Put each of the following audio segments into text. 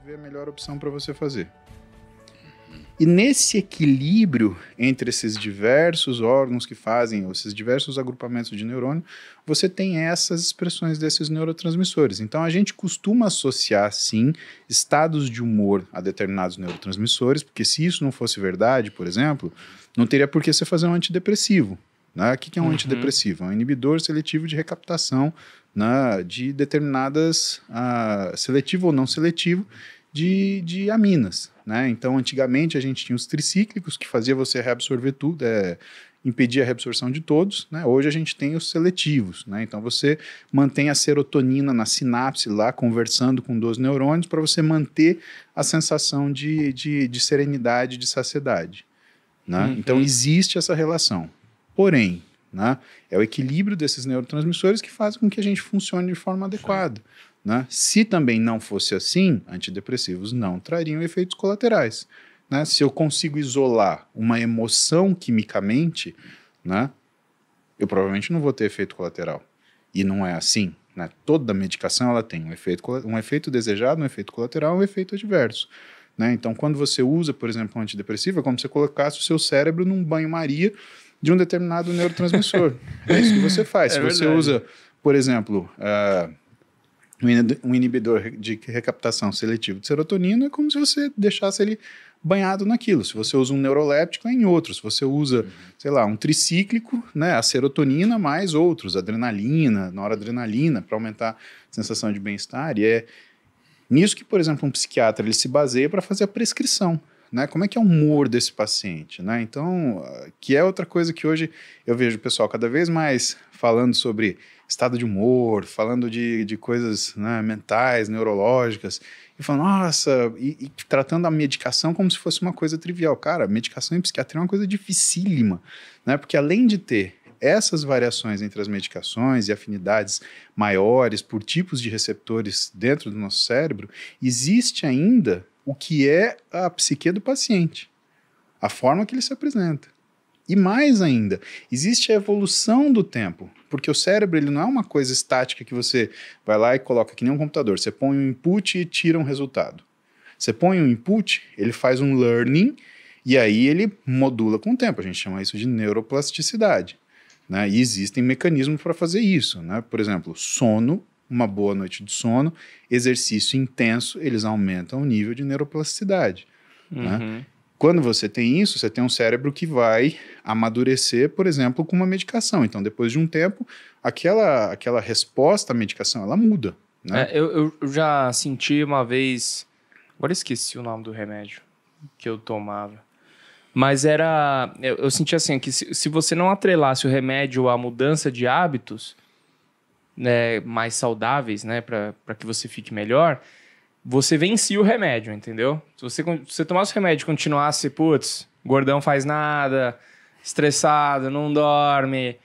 vê a melhor opção para você fazer. E nesse equilíbrio entre esses diversos órgãos que fazem, esses diversos agrupamentos de neurônio, você tem essas expressões desses neurotransmissores. Então a gente costuma associar, sim, estados de humor a determinados neurotransmissores, porque se isso não fosse verdade, por exemplo, não teria por que você fazer um antidepressivo. Né? O que é um antidepressivo? É um inibidor seletivo de recaptação, né, de determinadas, seletivo ou não seletivo, de aminas. Né? Então, antigamente, a gente tinha os tricíclicos, que fazia você reabsorver tudo, impedir a reabsorção de todos. Né? Hoje a gente tem os seletivos. Né? Então, você mantém a serotonina na sinapse lá, conversando com 12 neurônios, para você manter a sensação de serenidade, de saciedade. Né? Então, existe essa relação. Porém, né, é o equilíbrio desses neurotransmissores que faz com que a gente funcione de forma adequada. Né? Se também não fosse assim, antidepressivos não trariam efeitos colaterais. Né? Se eu consigo isolar uma emoção quimicamente, né, eu provavelmente não vou ter efeito colateral. E não é assim. Né? Toda medicação ela tem um efeito desejado, um efeito colateral, um efeito adverso. Né? Então, quando você usa, por exemplo, um antidepressivo, é como se você colocasse o seu cérebro num banho-maria de um determinado neurotransmissor. É isso que você faz. Se você usa, por exemplo, um inibidor de recaptação seletivo de serotonina, é como se você deixasse ele banhado naquilo. Se você usa um neuroléptico, é em outro. Se você usa, sei lá, um tricíclico, né, a serotonina mais outros, adrenalina, noradrenalina, para aumentar a sensação de bem-estar. E é nisso que, por exemplo, um psiquiatra ele se baseia para fazer a prescrição. Né? Como é que é o humor desse paciente? Né? Então, que é outra coisa que hoje eu vejo o pessoal cada vez mais falando sobre estado de humor, falando de coisas, né, mentais, neurológicas, e falando, nossa, e tratando a medicação como se fosse uma coisa trivial. Cara, medicação em psiquiatria é uma coisa dificílima, né? Porque além de ter essas variações entre as medicações e afinidades maiores por tipos de receptores dentro do nosso cérebro, existe ainda o que é a psique do paciente, a forma que ele se apresenta. E mais ainda, existe a evolução do tempo, porque o cérebro ele não é uma coisa estática que você vai lá e coloca que nem um computador, você põe um input e tira um resultado. Você põe um input, ele faz um learning, e aí ele modula com o tempo, a gente chama isso de neuroplasticidade. Né? E existem mecanismos para fazer isso. Né? Por exemplo, sono, uma boa noite de sono, exercício intenso, eles aumentam o nível de neuroplasticidade. Né? Quando você tem isso, você tem um cérebro que vai amadurecer, por exemplo, com uma medicação. Então, depois de um tempo, aquela resposta à medicação, ela muda. Né? Eu já senti uma vez... Agora esqueci o nome do remédio que eu tomava. Mas eu senti assim, que se você não atrelasse o remédio à mudança de hábitos, né, mais saudáveis, né, para que você fique melhor, você vencia o remédio, entendeu? Se você tomasse o remédio e continuasse, putz, gordão faz nada, estressado, não dorme,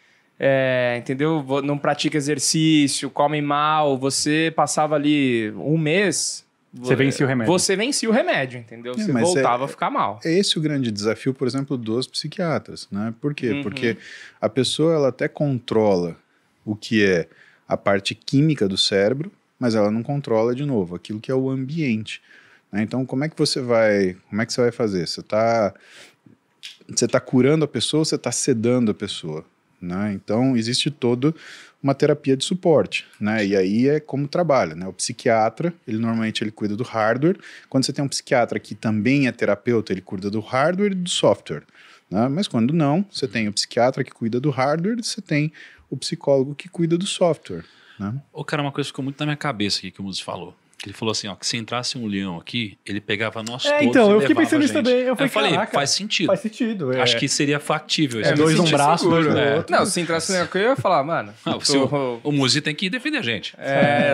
entendeu? Não pratica exercício, come mal, você passava ali um mês... Você vencia o remédio. Você vencia o remédio, entendeu? Você voltava a ficar mal. É esse o grande desafio, por exemplo, dos psiquiatras, né? Por quê? Porque a pessoa ela até controla o que é a parte química do cérebro, mas ela não controla, de novo, aquilo que é o ambiente. Né? Então, como é que você vai fazer? Você tá curando a pessoa ou você está sedando a pessoa? Né? Então, existe toda uma terapia de suporte, né? E aí é como trabalha, né? O psiquiatra, normalmente ele cuida do hardware. Quando você tem um psiquiatra que também é terapeuta, ele cuida do hardware e do software. Né? Mas quando não, você tem o psiquiatra que cuida do hardware e você tem o psicólogo que cuida do software. Né? Cara, uma coisa que ficou muito na minha cabeça aqui que o Muzi falou. Ele falou assim, ó, que se entrasse um leão aqui, ele pegava nós todos então, e eu fiquei pensando nisso também. Eu falei, faz sentido. Faz sentido. Acho que seria factível. Dois um braço, dois no outro. Não, se entrasse um leão aqui, eu ia falar, mano... O Muzi tem que defender a gente.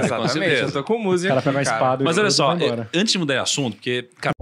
Exatamente. Eu tô com o Muzi aqui, cara. Pega uma espada Mas olha só, antes de mudar de assunto, porque... Cara,